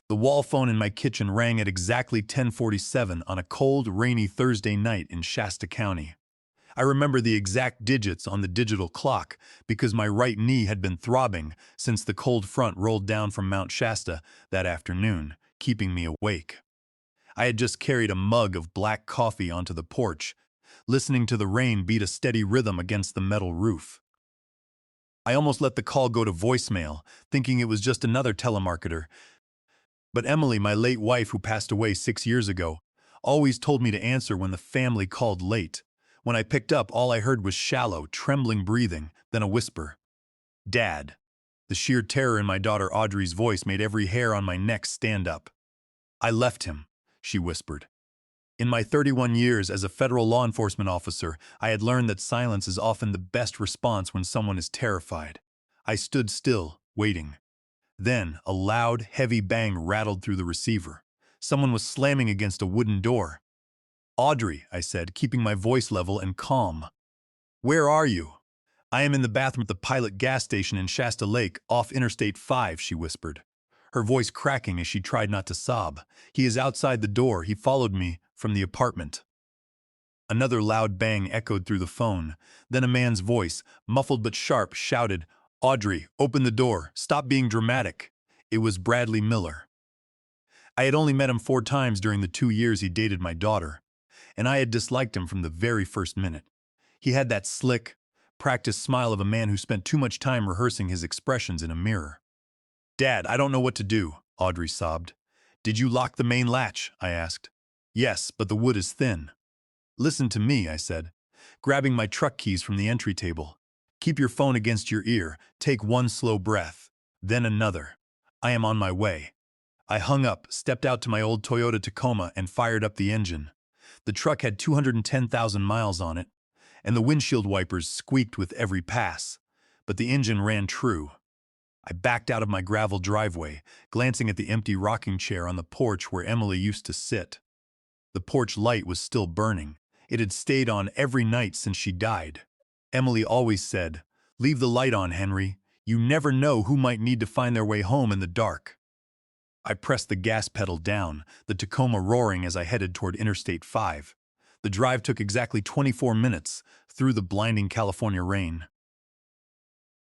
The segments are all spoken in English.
The wall phone in my kitchen rang at exactly 10:47 on a cold, rainy Thursday night in Shasta County. I remember the exact digits on the digital clock because my right knee had been throbbing since the cold front rolled down from Mount Shasta that afternoon, keeping me awake. I had just carried a mug of black coffee onto the porch, listening to the rain beat a steady rhythm against the metal roof. I almost let the call go to voicemail, thinking it was just another telemarketer. But Emily, my late wife who passed away 6 years ago, always told me to answer when the family called late. When I picked up, all I heard was shallow, trembling breathing, then a whisper. Dad. The sheer terror in my daughter Audrey's voice made every hair on my neck stand up. I left him, she whispered. In my 31 years as a federal law enforcement officer, I had learned that silence is often the best response when someone is terrified. I stood still, waiting. Then, a loud, heavy bang rattled through the receiver. Someone was slamming against a wooden door. Audrey, I said, keeping my voice level and calm. Where are you? I am in the bathroom at the Pilot gas station in Shasta Lake, off Interstate 5, she whispered, her voice cracking as she tried not to sob. He is outside the door. He followed me from the apartment. Another loud bang echoed through the phone. Then a man's voice, muffled but sharp, shouted, Audrey, open the door. Stop being dramatic. It was Bradley Miller. I had only met him 4 times during the 2 years he dated my daughter, and I had disliked him from the very first minute. He had that slick, practiced smile of a man who spent too much time rehearsing his expressions in a mirror. Dad, I don't know what to do, Audrey sobbed. Did you lock the main latch? I asked. Yes, but the wood is thin. Listen to me, I said, grabbing my truck keys from the entry table. Keep your phone against your ear. Take one slow breath, then another. I am on my way. I hung up, stepped out to my old Toyota Tacoma, and fired up the engine. The truck had 210,000 miles on it, and the windshield wipers squeaked with every pass, but the engine ran true. I backed out of my gravel driveway, glancing at the empty rocking chair on the porch where Emily used to sit. The porch light was still burning. It had stayed on every night since she died. Emily always said, "Leave the light on, Henry. You never know who might need to find their way home in the dark." I pressed the gas pedal down, the Tacoma roaring as I headed toward Interstate 5. The drive took exactly 24 minutes, through the blinding California rain.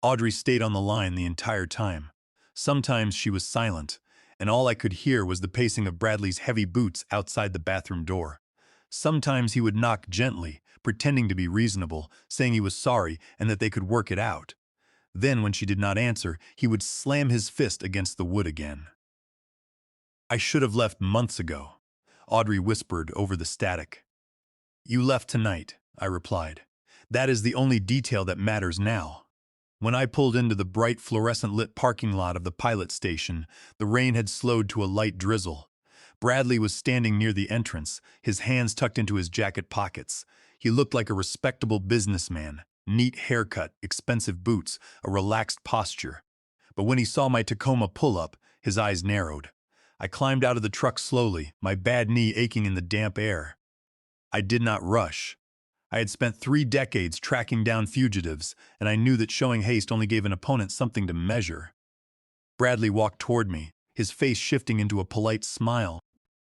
Audrey stayed on the line the entire time. Sometimes she was silent, and all I could hear was the pacing of Bradley's heavy boots outside the bathroom door. Sometimes he would knock gently, pretending to be reasonable, saying he was sorry and that they could work it out. Then, when she did not answer, he would slam his fist against the wood again. I should have left months ago, Audrey whispered over the static. You left tonight, I replied. That is the only detail that matters now. When I pulled into the bright fluorescent-lit parking lot of the Pilot station, the rain had slowed to a light drizzle. Bradley was standing near the entrance, his hands tucked into his jacket pockets. He looked like a respectable businessman, neat haircut, expensive boots, a relaxed posture. But when he saw my Tacoma pull up, his eyes narrowed. I climbed out of the truck slowly, my bad knee aching in the damp air. I did not rush. I had spent 3 decades tracking down fugitives, and I knew that showing haste only gave an opponent something to measure. Bradley walked toward me, his face shifting into a polite smile.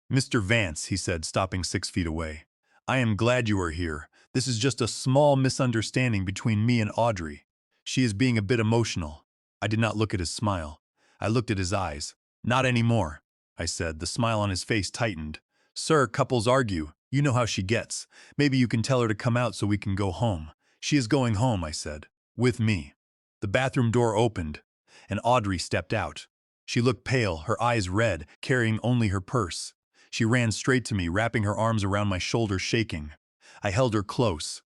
Mr. Vance, he said, stopping 6 feet away. I am glad you are here. This is just a small misunderstanding between me and Audrey. She is being a bit emotional. I did not look at his smile. I looked at his eyes. Not anymore, I said, the smile on his face tightened. Sir, couples argue. You know how she gets. Maybe you can tell her to come out so we can go home. She is going home, I said. With me. The bathroom door opened, and Audrey stepped out. She looked pale, her eyes red, carrying only her purse. She ran straight to me, wrapping her arms around my shoulders, shaking. I held her close.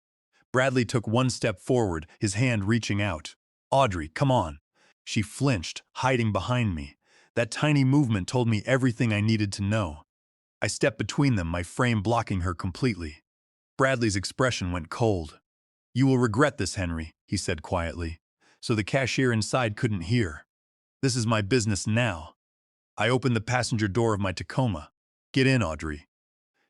Bradley took 1 step forward, his hand reaching out. Audrey, come on. She flinched, hiding behind me. That tiny movement told me everything I needed to know. I stepped between them, my frame blocking her completely. Bradley's expression went cold. You will regret this, Henry, he said quietly, so the cashier inside couldn't hear. This is my business now. I opened the passenger door of my Tacoma. Get in, Audrey.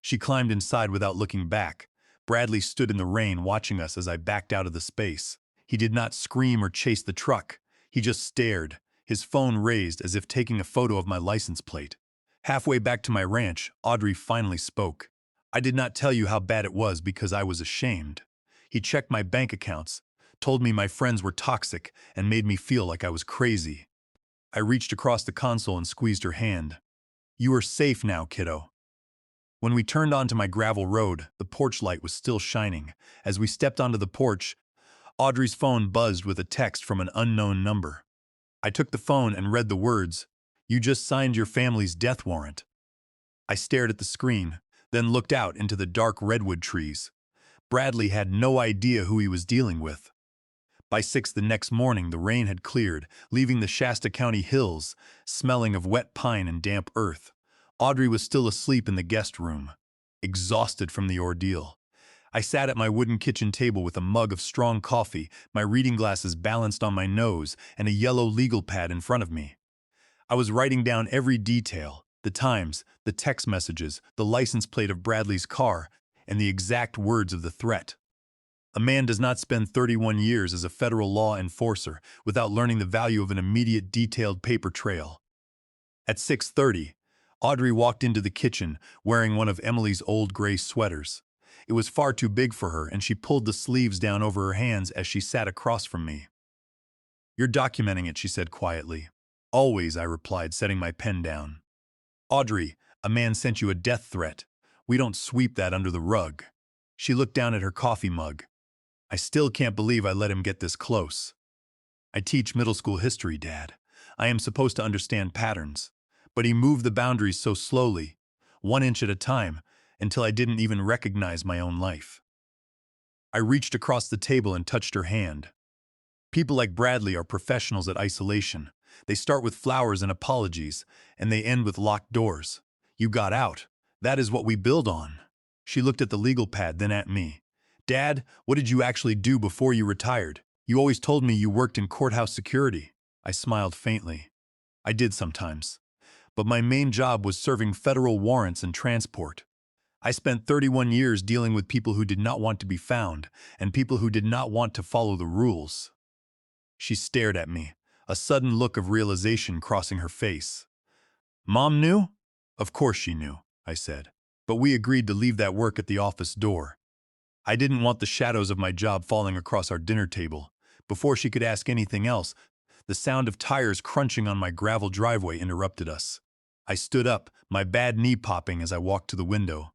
She climbed inside without looking back. Bradley stood in the rain watching us as I backed out of the space. He did not scream or chase the truck. He just stared, his phone raised as if taking a photo of my license plate. Halfway back to my ranch, Audrey finally spoke. I did not tell you how bad it was because I was ashamed. He checked my bank accounts, told me my friends were toxic, and made me feel like I was crazy. I reached across the console and squeezed her hand. You are safe now, kiddo. When we turned onto my gravel road, the porch light was still shining. As we stepped onto the porch, Audrey's phone buzzed with a text from an unknown number. I took the phone and read the words, "You just signed your family's death warrant." I stared at the screen, then looked out into the dark redwood trees. Bradley had no idea who he was dealing with. By 6 the next morning, the rain had cleared, leaving the Shasta County hills smelling of wet pine and damp earth. Audrey was still asleep in the guest room, exhausted from the ordeal. I sat at my wooden kitchen table with a mug of strong coffee, my reading glasses balanced on my nose, and a yellow legal pad in front of me. I was writing down every detail, the times, the text messages, the license plate of Bradley's car, and the exact words of the threat. A man does not spend 31 years as a federal law enforcer without learning the value of an immediate detailed paper trail. At 6:30, Audrey walked into the kitchen wearing one of Emily's old gray sweaters. It was far too big for her, and she pulled the sleeves down over her hands as she sat across from me. "You're documenting it," she said quietly. "Always," I replied, setting my pen down. "Audrey, a man sent you a death threat. We don't sweep that under the rug." She looked down at her coffee mug. "I still can't believe I let him get this close." "I teach middle school history, Dad. I am supposed to understand patterns. But he moved the boundaries so slowly, 1 inch at a time, until I didn't even recognize my own life." I reached across the table and touched her hand. "People like Bradley are professionals at isolation. They start with flowers and apologies, and they end with locked doors. You got out. That is what we build on." She looked at the legal pad, then at me. "Dad, what did you actually do before you retired? You always told me you worked in courthouse security." I smiled faintly. "I did sometimes. But my main job was serving federal warrants and transport. I spent 31 years dealing with people who did not want to be found, and people who did not want to follow the rules." She stared at me, a sudden look of realization crossing her face. "Mom knew?" "Of course she knew," I said. "But we agreed to leave that work at the office door. I didn't want the shadows of my job falling across our dinner table." Before she could ask anything else, the sound of tires crunching on my gravel driveway interrupted us. I stood up, my bad knee popping as I walked to the window.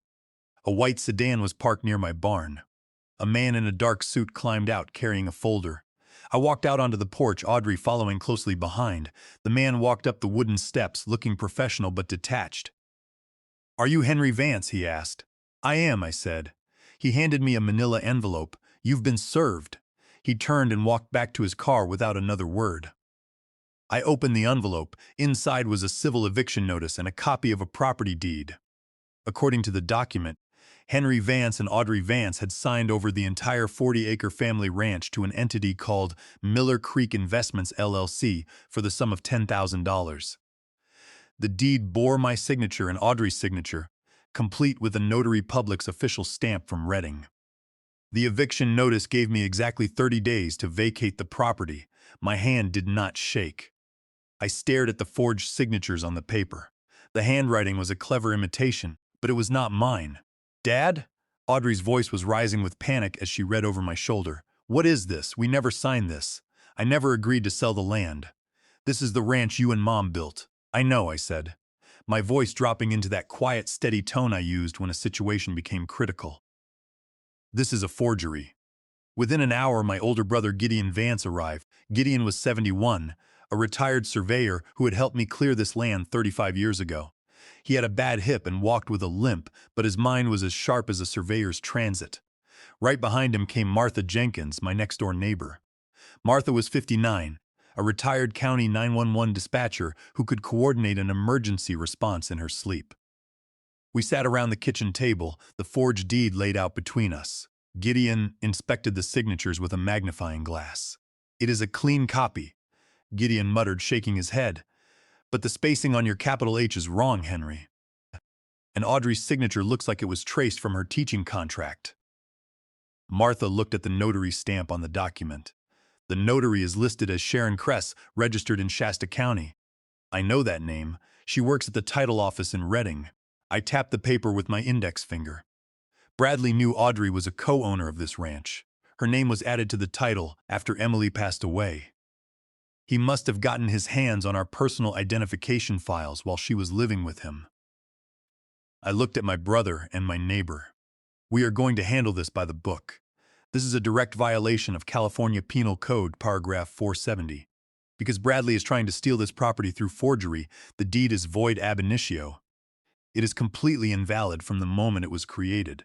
A white sedan was parked near my barn. A man in a dark suit climbed out carrying a folder. I walked out onto the porch, Audrey following closely behind. The man walked up the wooden steps, looking professional but detached. "Are you Henry Vance?" he asked. "I am," I said. He handed me a manila envelope. "You've been served." He turned and walked back to his car without another word. I opened the envelope. Inside was a civil eviction notice and a copy of a property deed. According to the document, Henry Vance and Audrey Vance had signed over the entire 40-acre family ranch to an entity called Miller Creek Investments, LLC, for the sum of $10,000. The deed bore my signature and Audrey's signature, complete with the notary public's official stamp from Reading. The eviction notice gave me exactly 30 days to vacate the property. My hand did not shake. I stared at the forged signatures on the paper. The handwriting was a clever imitation, but it was not mine. "Dad?" Audrey's voice was rising with panic as she read over my shoulder. "What is this? We never signed this. I never agreed to sell the land. This is the ranch you and Mom built." "I know," I said, my voice dropping into that quiet, steady tone I used when a situation became critical. "This is a forgery." Within an hour, my older brother Gideon Vance arrived. Gideon was 71, a retired surveyor who had helped me clear this land 35 years ago. He had a bad hip and walked with a limp, but his mind was as sharp as a surveyor's transit. Right behind him came Martha Jenkins, my next-door neighbor. Martha was 59, a retired county 911 dispatcher who could coordinate an emergency response in her sleep. We sat around the kitchen table, the forged deed laid out between us. Gideon inspected the signatures with a magnifying glass. "It is a clean copy," Gideon muttered, shaking his head. "But the spacing on your capital H is wrong, Henry. And Audrey's signature looks like it was traced from her teaching contract." Martha looked at the notary's stamp on the document. The notary is listed as Sharon Kress, registered in Shasta County. I know that name. She works at the title office in Reading. I tapped the paper with my index finger. Bradley knew Audrey was a co-owner of this ranch. Her name was added to the title after Emily passed away. He must have gotten his hands on our personal identification files while she was living with him. I looked at my brother and my neighbor. We are going to handle this by the book. This is a direct violation of California Penal Code, paragraph 470. Because Bradley is trying to steal this property through forgery, the deed is void ab initio. It is completely invalid from the moment it was created.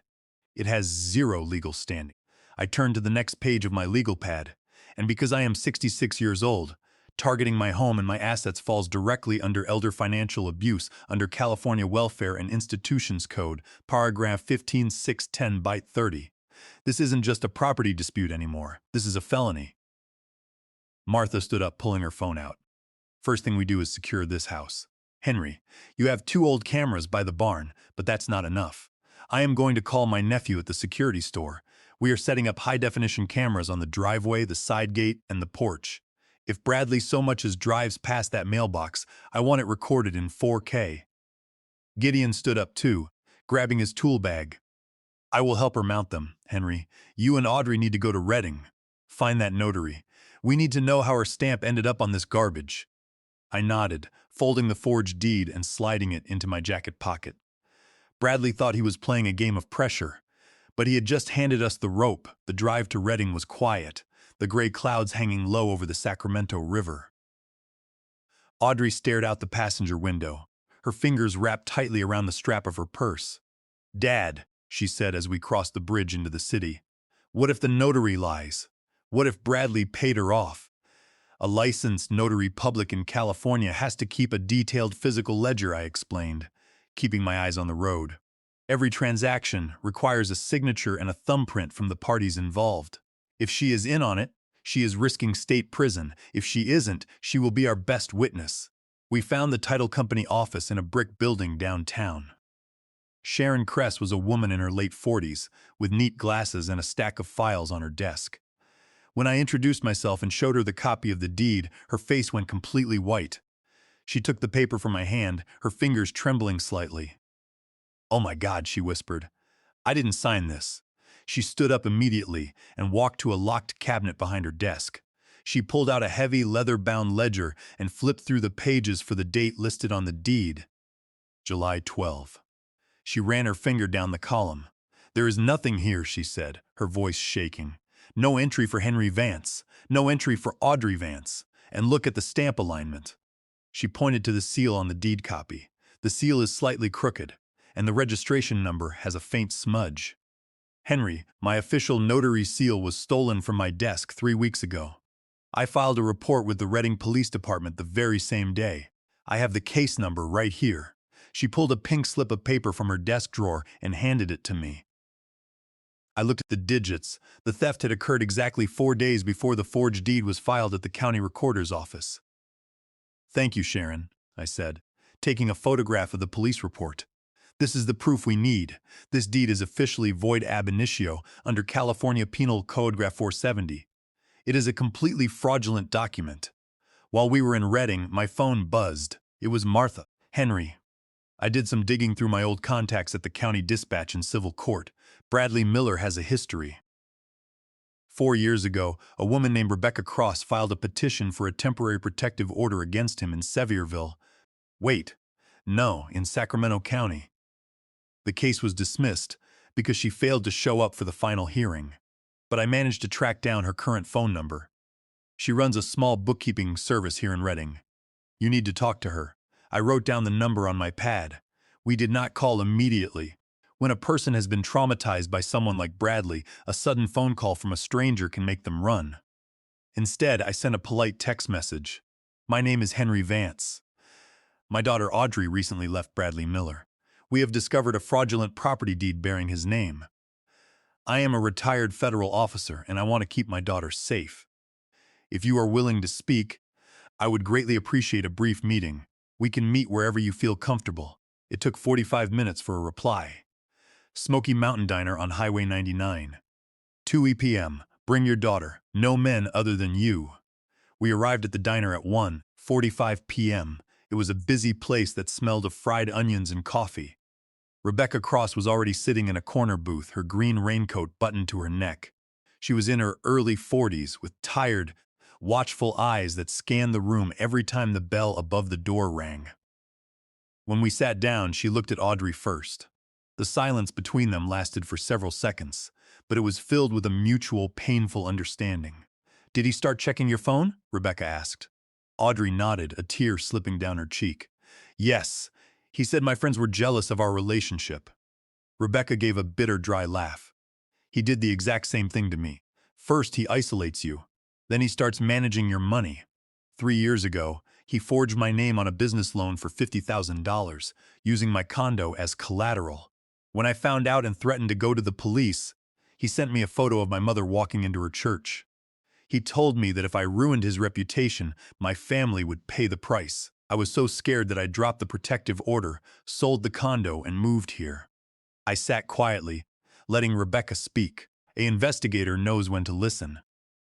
It has zero legal standing. I turned to the next page of my legal pad, and because I am 66 years old, targeting my home and my assets falls directly under elder financial abuse under California Welfare and Institutions Code, paragraph 15610 byte 30. This isn't just a property dispute anymore. This is a felony. Martha stood up, pulling her phone out. First thing we do is secure this house. Henry, you have 2 old cameras by the barn, but that's not enough. I am going to call my nephew at the security store. We are setting up high-definition cameras on the driveway, the side gate, and the porch. If Bradley so much as drives past that mailbox, I want it recorded in 4K. Gideon stood up too, grabbing his tool bag. I will help her mount them, Henry. You and Audrey need to go to Reading. Find that notary. We need to know how her stamp ended up on this garbage. I nodded, folding the forged deed and sliding it into my jacket pocket. Bradley thought he was playing a game of pressure, but he had just handed us the rope. The drive to Reading was quiet, the gray clouds hanging low over the Sacramento River. Audrey stared out the passenger window, her fingers wrapped tightly around the strap of her purse. Dad, she said as we crossed the bridge into the city, what if the notary lies? What if Bradley paid her off? A licensed notary public in California has to keep a detailed physical ledger, I explained, keeping my eyes on the road. Every transaction requires a signature and a thumbprint from the parties involved. If she is in on it, she is risking state prison. If she isn't, she will be our best witness. We found the title company office in a brick building downtown. Sharon Kress was a woman in her late 40s, with neat glasses and a stack of files on her desk. When I introduced myself and showed her the copy of the deed, her face went completely white. She took the paper from my hand, her fingers trembling slightly. "Oh my God," she whispered. "I didn't sign this." She stood up immediately and walked to a locked cabinet behind her desk. She pulled out a heavy leather-bound ledger and flipped through the pages for the date listed on the deed. July 12. She ran her finger down the column. "There is nothing here," she said, her voice shaking. "No entry for Henry Vance, no entry for Audrey Vance, and look at the stamp alignment." She pointed to the seal on the deed copy. The seal is slightly crooked, and the registration number has a faint smudge. "Henry, my official notary seal was stolen from my desk 3 weeks ago. I filed a report with the Reading Police Department the very same day. I have the case number right here." She pulled a pink slip of paper from her desk drawer and handed it to me. I looked at the digits. The theft had occurred exactly 4 days before the forged deed was filed at the county recorder's office. "Thank you, Sharon," I said, taking a photograph of the police report. "This is the proof we need. This deed is officially void ab initio under California Penal Code, paragraph 470. It is a completely fraudulent document." While we were in Reading, my phone buzzed. It was Martha. "Henry, I did some digging through my old contacts at the county dispatch and civil court. Bradley Miller has a history. 4 years ago, a woman named Rebecca Cross filed a petition for a temporary protective order against him in Sevierville. Wait, no, in Sacramento County. The case was dismissed because she failed to show up for the final hearing. But I managed to track down her current phone number. She runs a small bookkeeping service here in Reading. You need to talk to her. I wrote down the number on my pad. We did not call immediately. When a person has been traumatized by someone like Bradley, a sudden phone call from a stranger can make them run. Instead, I sent a polite text message. "My name is Henry Vance. My daughter Audrey recently left Bradley Miller. We have discovered a fraudulent property deed bearing his name. I am a retired federal officer and I want to keep my daughter safe. If you are willing to speak, I would greatly appreciate a brief meeting. We can meet wherever you feel comfortable." It took 45 minutes for a reply. Smoky Mountain Diner on Highway 99. 2 p.m., Bring your daughter. No men other than you. We arrived at the diner at 1:45 p.m. It was a busy place that smelled of fried onions and coffee. Rebecca Cross was already sitting in a corner booth, her green raincoat buttoned to her neck. She was in her early 40s, with tired, watchful eyes that scanned the room every time the bell above the door rang. When we sat down, she looked at Audrey first. The silence between them lasted for several seconds, but it was filled with a mutual, painful understanding. "Did he start checking your phone?" Rebecca asked. Audrey nodded, a tear slipping down her cheek. "Yes. He said my friends were jealous of our relationship." Rebecca gave a bitter, dry laugh. "He did the exact same thing to me. First, he isolates you. Then he starts managing your money. 3 years ago, he forged my name on a business loan for $50,000, using my condo as collateral. When I found out and threatened to go to the police, he sent me a photo of my mother walking into her church. He told me that if I ruined his reputation, my family would pay the price. I was so scared that I dropped the protective order, sold the condo, and moved here." I sat quietly, letting Rebecca speak. An investigator knows when to listen.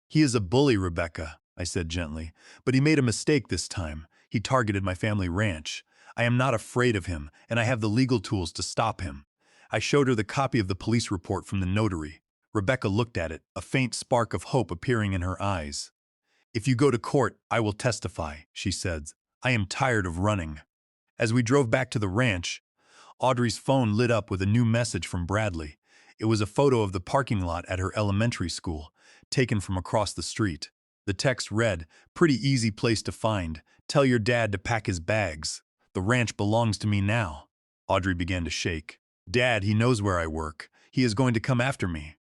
"He is a bully, Rebecca," I said gently, "but he made a mistake this time. He targeted my family ranch. I am not afraid of him, and I have the legal tools to stop him." I showed her the copy of the police report from the notary. Rebecca looked at it, a faint spark of hope appearing in her eyes. "If you go to court, I will testify," she said. "I am tired of running." As we drove back to the ranch, Audrey's phone lit up with a new message from Bradley. It was a photo of the parking lot at her elementary school, taken from across the street. The text read, "Pretty easy place to find. Tell your dad to pack his bags. The ranch belongs to me now." Audrey began to shake. "Dad, he knows where I work. He is going to come after me."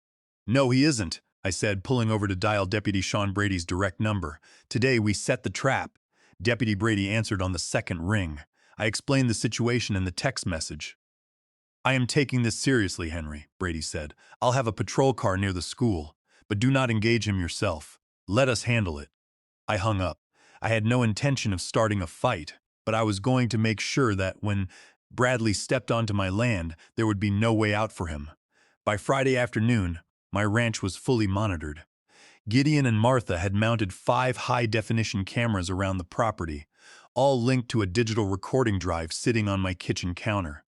"No, he isn't," I said, pulling over to dial Deputy Sean Brady's direct number. "Today we set the trap." Deputy Brady answered on the second ring. I explained the situation in the text message. "I am taking this seriously, Henry," Brady said. "I'll have a patrol car near the school, but do not engage him yourself. Let us handle it." I hung up. I had no intention of starting a fight, but I was going to make sure that when Bradley stepped onto my land, there would be no way out for him. By Friday afternoon, my ranch was fully monitored. Gideon and Martha had mounted 5 high-definition cameras around the property, all linked to a digital recording drive sitting on my kitchen counter.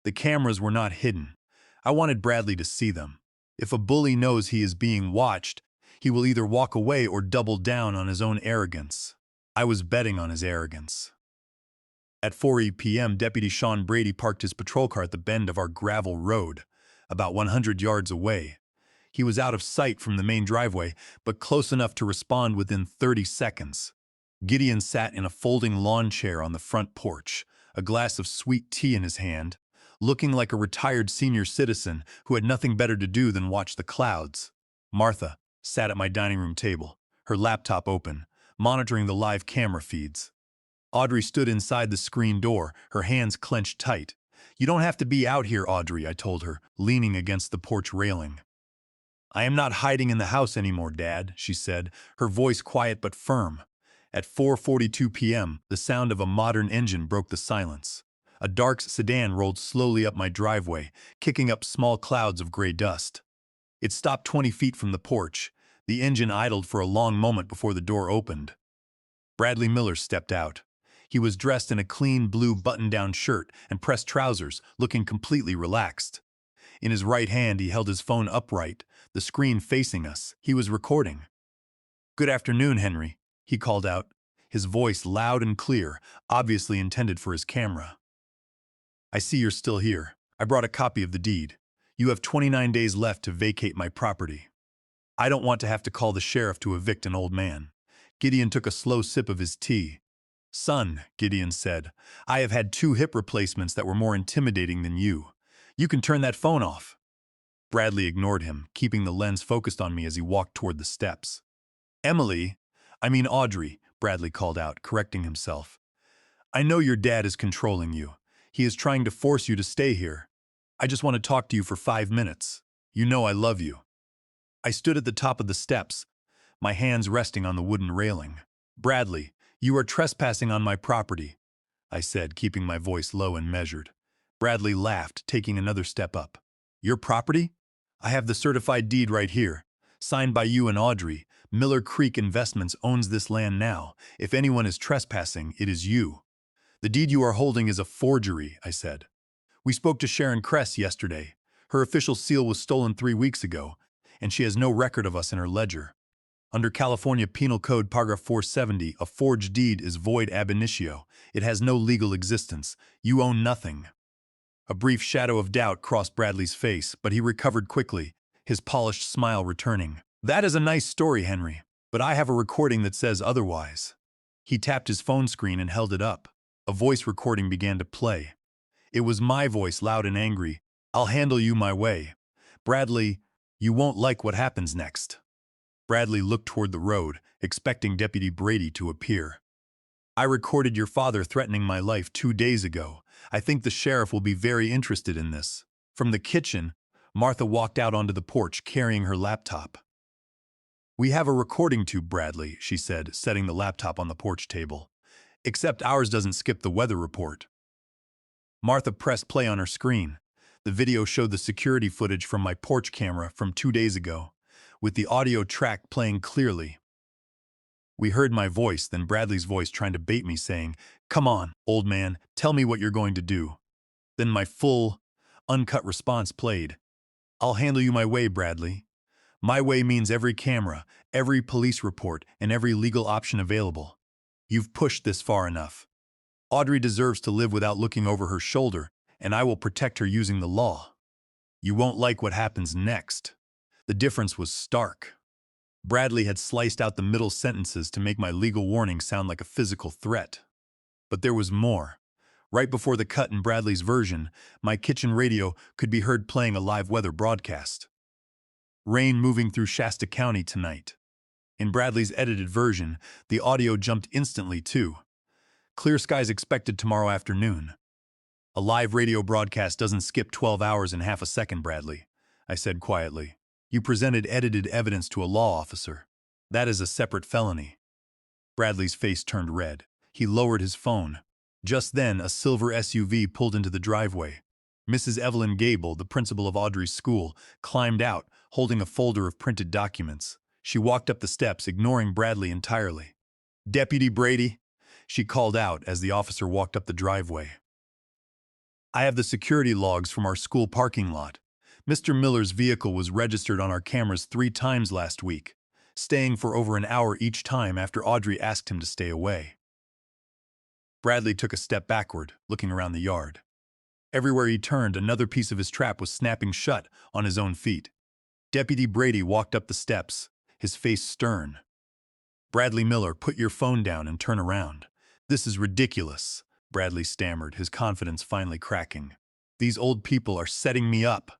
The cameras were not hidden. I wanted Bradley to see them. If a bully knows he is being watched, he will either walk away or double down on his own arrogance. I was betting on his arrogance. At 4 p.m., Deputy Sean Brady parked his patrol car at the bend of our gravel road, about 100 yards away. He was out of sight from the main driveway, but close enough to respond within 30 seconds. Gideon sat in a folding lawn chair on the front porch, a glass of sweet tea in his hand, looking like a retired senior citizen who had nothing better to do than watch the clouds. Martha sat at my dining room table, her laptop open, monitoring the live camera feeds. Audrey stood inside the screen door, her hands clenched tight. "You don't have to be out here, Audrey," I told her, leaning against the porch railing. "I am not hiding in the house anymore, Dad," she said, her voice quiet but firm. At 4:42 p.m., the sound of a modern engine broke the silence. A dark sedan rolled slowly up my driveway, kicking up small clouds of gray dust. It stopped 20 feet from the porch. The engine idled for a long moment before the door opened. Bradley Miller stepped out. He was dressed in a clean blue button-down shirt and pressed trousers, looking completely relaxed. In his right hand, he held his phone upright, the screen facing us. He was recording. "Good afternoon, Henry," he called out, his voice loud and clear, obviously intended for his camera. "I see you're still here. I brought a copy of the deed. You have 29 days left to vacate my property. I don't want to have to call the sheriff to evict an old man." Gideon took a slow sip of his tea. "Son," Gideon said, "I have had 2 hip replacements that were more intimidating than you. You can turn that phone off." Bradley ignored him, keeping the lens focused on me as he walked toward the steps. Audrey," Bradley called out, correcting himself. "I know your dad is controlling you. He is trying to force you to stay here. I just want to talk to you for 5 minutes. You know I love you." I stood at the top of the steps, my hands resting on the wooden railing. "Bradley, you are trespassing on my property," I said, keeping my voice low and measured. Bradley laughed, taking another step up. "Your property? I have the certified deed right here. Signed by you and Audrey. Miller Creek Investments owns this land now. If anyone is trespassing, it is you. The deed you are holding is a forgery, I said. We spoke to Sharon Kress yesterday. Her official seal was stolen 3 weeks ago, and she has no record of us in her ledger. Under California Penal Code Paragraph 470, a forged deed is void ab initio. It has no legal existence. You own nothing. A brief shadow of doubt crossed Bradley's face, but he recovered quickly, his polished smile returning. That is a nice story, Henry, but I have a recording that says otherwise. He tapped his phone screen and held it up. A voice recording began to play. It was my voice, loud and angry. I'll handle you my way. Bradley, you won't like what happens next. Bradley looked toward the road, expecting Deputy Brady to appear. I recorded your father threatening my life 2 days ago. I think the sheriff will be very interested in this. From the kitchen, Martha walked out onto the porch carrying her laptop. We have a recording tube, Bradley, she said, setting the laptop on the porch table. Except ours doesn't skip the weather report. Martha pressed play on her screen. The video showed the security footage from my porch camera from 2 days ago, with the audio track playing clearly. We heard my voice, then Bradley's voice trying to bait me, saying, "Come on, old man, tell me what you're going to do." Then my full, uncut response played. I'll handle you my way, Bradley. My way means every camera, every police report, and every legal option available. You've pushed this far enough. Audrey deserves to live without looking over her shoulder, and I will protect her using the law. You won't like what happens next. The difference was stark. Bradley had sliced out the middle sentences to make my legal warning sound like a physical threat. But there was more. Right before the cut in Bradley's version, my kitchen radio could be heard playing a live weather broadcast. Rain moving through Shasta County tonight. In Bradley's edited version, the audio jumped instantly too. Clear skies expected tomorrow afternoon. A live radio broadcast doesn't skip 12 hours in half a second, Bradley, I said quietly. You presented edited evidence to a law officer. That is a separate felony. Bradley's face turned red. He lowered his phone. Just then, a silver SUV pulled into the driveway. Mrs. Evelyn Gable, the principal of Audrey's school, climbed out, holding a folder of printed documents. She walked up the steps, ignoring Bradley entirely. Deputy Brady, she called out as the officer walked up the driveway. I have the security logs from our school parking lot. Mr. Miller's vehicle was registered on our cameras 3 times last week, staying for over an hour each time after Audrey asked him to stay away. Bradley took a step backward, looking around the yard. Everywhere he turned, another piece of his trap was snapping shut on his own feet. Deputy Brady walked up the steps, his face stern. Bradley Miller, put your phone down and turn around. This is ridiculous, Bradley stammered, his confidence finally cracking. These old people are setting me up.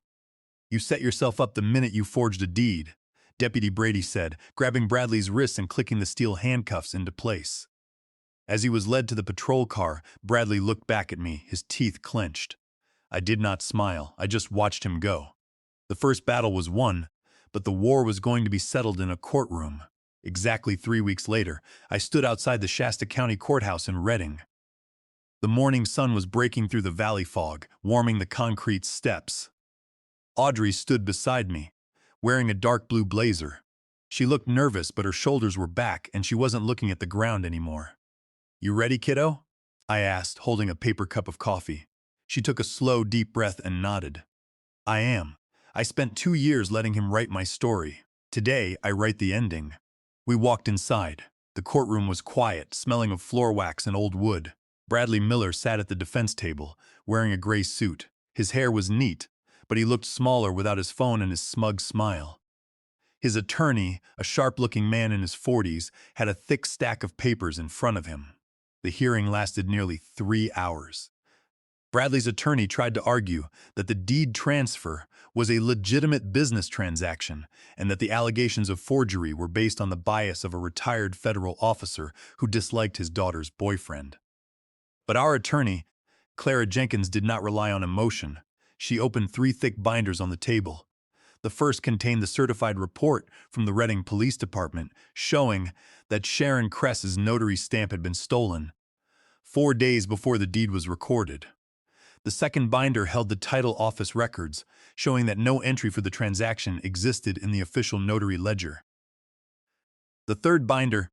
You set yourself up the minute you forged a deed, Deputy Brady said, grabbing Bradley's wrists and clicking the steel handcuffs into place. As he was led to the patrol car, Bradley looked back at me, his teeth clenched. I did not smile, I just watched him go. The first battle was won, but the war was going to be settled in a courtroom. Exactly 3 weeks later, I stood outside the Shasta County Courthouse in Redding. The morning sun was breaking through the valley fog, warming the concrete steps. Audrey stood beside me, wearing a dark blue blazer. She looked nervous, but her shoulders were back and she wasn't looking at the ground anymore. You ready, kiddo? I asked, holding a paper cup of coffee. She took a slow, deep breath and nodded. I am. I spent 2 years letting him write my story. Today, I write the ending. We walked inside. The courtroom was quiet, smelling of floor wax and old wood. Bradley Miller sat at the defense table, wearing a gray suit. His hair was neat, but he looked smaller without his phone and his smug smile. His attorney, a sharp-looking man in his 40s, had a thick stack of papers in front of him. The hearing lasted nearly 3 hours. Bradley's attorney tried to argue that the deed transfer was a legitimate business transaction and that the allegations of forgery were based on the bias of a retired federal officer who disliked his daughter's boyfriend. But our attorney, Clara Jenkins, did not rely on emotion. She opened 3 thick binders on the table. The first contained the certified report from the Redding Police Department showing that Sharon Kress's notary stamp had been stolen 4 days before the deed was recorded. The second binder held the title office records, showing that no entry for the transaction existed in the official notary ledger. The third binder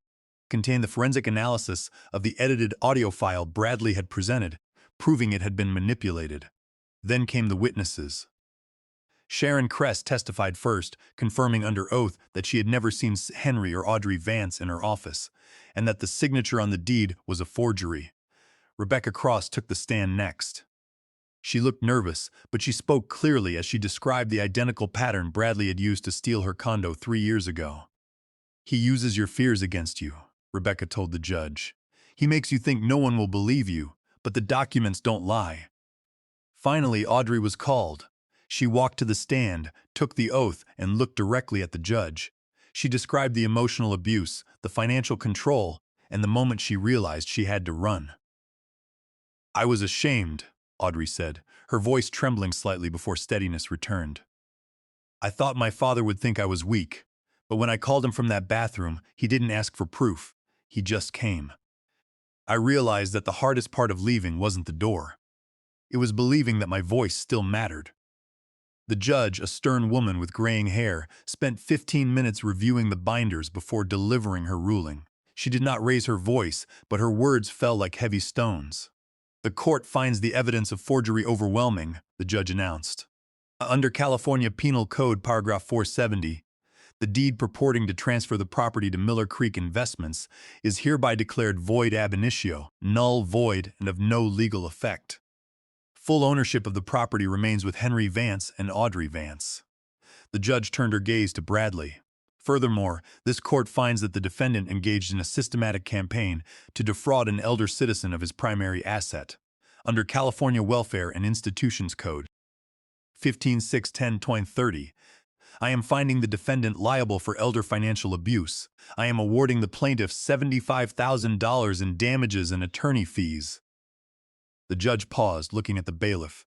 contained the forensic analysis of the edited audio file Bradley had presented, proving it had been manipulated. Then came the witnesses. Sharon Kress testified first, confirming under oath that she had never seen Henry or Audrey Vance in her office, and that the signature on the deed was a forgery. Rebecca Cross took the stand next. She looked nervous, but she spoke clearly as she described the identical pattern Bradley had used to steal her condo 3 years ago. "He uses your fears against you," Rebecca told the judge. "He makes you think no one will believe you, but the documents don't lie." Finally, Audrey was called. She walked to the stand, took the oath, and looked directly at the judge. She described the emotional abuse, the financial control, and the moment she realized she had to run. "I was ashamed," Audrey said, her voice trembling slightly before steadiness returned. "I thought my father would think I was weak, but when I called him from that bathroom, he didn't ask for proof. He just came. I realized that the hardest part of leaving wasn't the door. It was believing that my voice still mattered." The judge, a stern woman with graying hair, spent 15 minutes reviewing the binders before delivering her ruling. She did not raise her voice, but her words fell like heavy stones. "The court finds the evidence of forgery overwhelming," the judge announced. Under California Penal Code paragraph 470, the deed purporting to transfer the property to Miller Creek Investments is hereby declared void ab initio, null, void, and of no legal effect. Full ownership of the property remains with Henry Vance and Audrey Vance. The judge turned her gaze to Bradley. "Furthermore, this court finds that the defendant engaged in a systematic campaign to defraud an elder citizen of his primary asset. Under California Welfare and Institutions Code 15.6.10.30, I am finding the defendant liable for elder financial abuse. I am awarding the plaintiff $75,000 in damages and attorney fees." The judge paused, looking at the bailiff.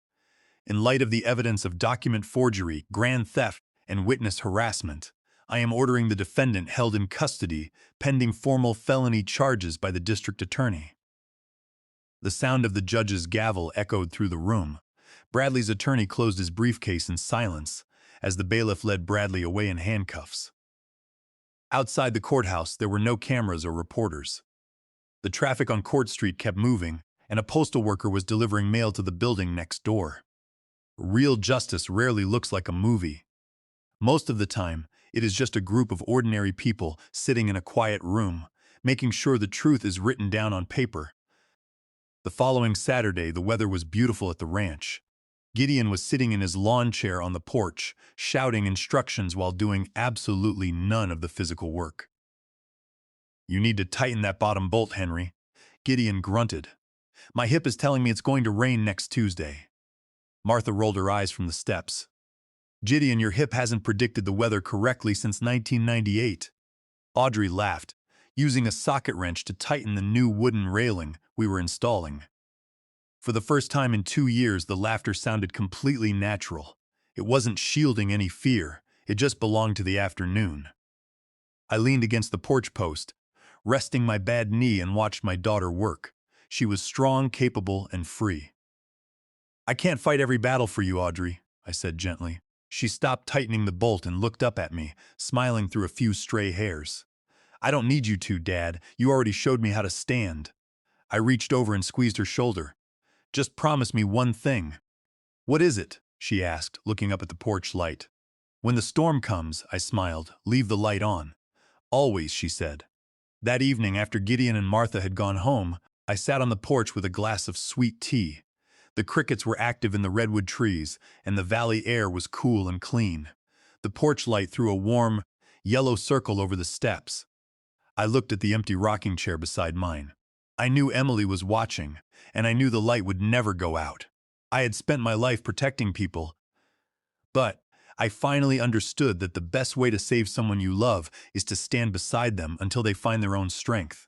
"In light of the evidence of document forgery, grand theft, and witness harassment, I am ordering the defendant held in custody, pending formal felony charges by the district attorney." The sound of the judge's gavel echoed through the room. Bradley's attorney closed his briefcase in silence as the bailiff led Bradley away in handcuffs. Outside the courthouse, there were no cameras or reporters. The traffic on Court Street kept moving, and a postal worker was delivering mail to the building next door. Real justice rarely looks like a movie. Most of the time, it is just a group of ordinary people sitting in a quiet room, making sure the truth is written down on paper. The following Saturday, the weather was beautiful at the ranch. Gideon was sitting in his lawn chair on the porch, shouting instructions while doing absolutely none of the physical work. "You need to tighten that bottom bolt, Henry," Gideon grunted. "My hip is telling me it's going to rain next Tuesday." Martha rolled her eyes from the steps. "Gideon, your hip hasn't predicted the weather correctly since 1998. Audrey laughed, using a socket wrench to tighten the new wooden railing we were installing. For the first time in 2 years, the laughter sounded completely natural. It wasn't shielding any fear, it just belonged to the afternoon. I leaned against the porch post, resting my bad knee, and watched my daughter work. She was strong, capable, and free. "I can't fight every battle for you, Audrey," I said gently. She stopped tightening the bolt and looked up at me, smiling through a few stray hairs. "I don't need you to, Dad. You already showed me how to stand." I reached over and squeezed her shoulder. "Just promise me one thing." "What is it?" she asked, looking up at the porch light. "When the storm comes," I smiled, "leave the light on." "Always," she said. That evening, after Gideon and Martha had gone home, I sat on the porch with a glass of sweet tea. The crickets were active in the redwood trees, and the valley air was cool and clean. The porch light threw a warm, yellow circle over the steps. I looked at the empty rocking chair beside mine. I knew Emily was watching, and I knew the light would never go out. I had spent my life protecting people, but I finally understood that the best way to save someone you love is to stand beside them until they find their own strength.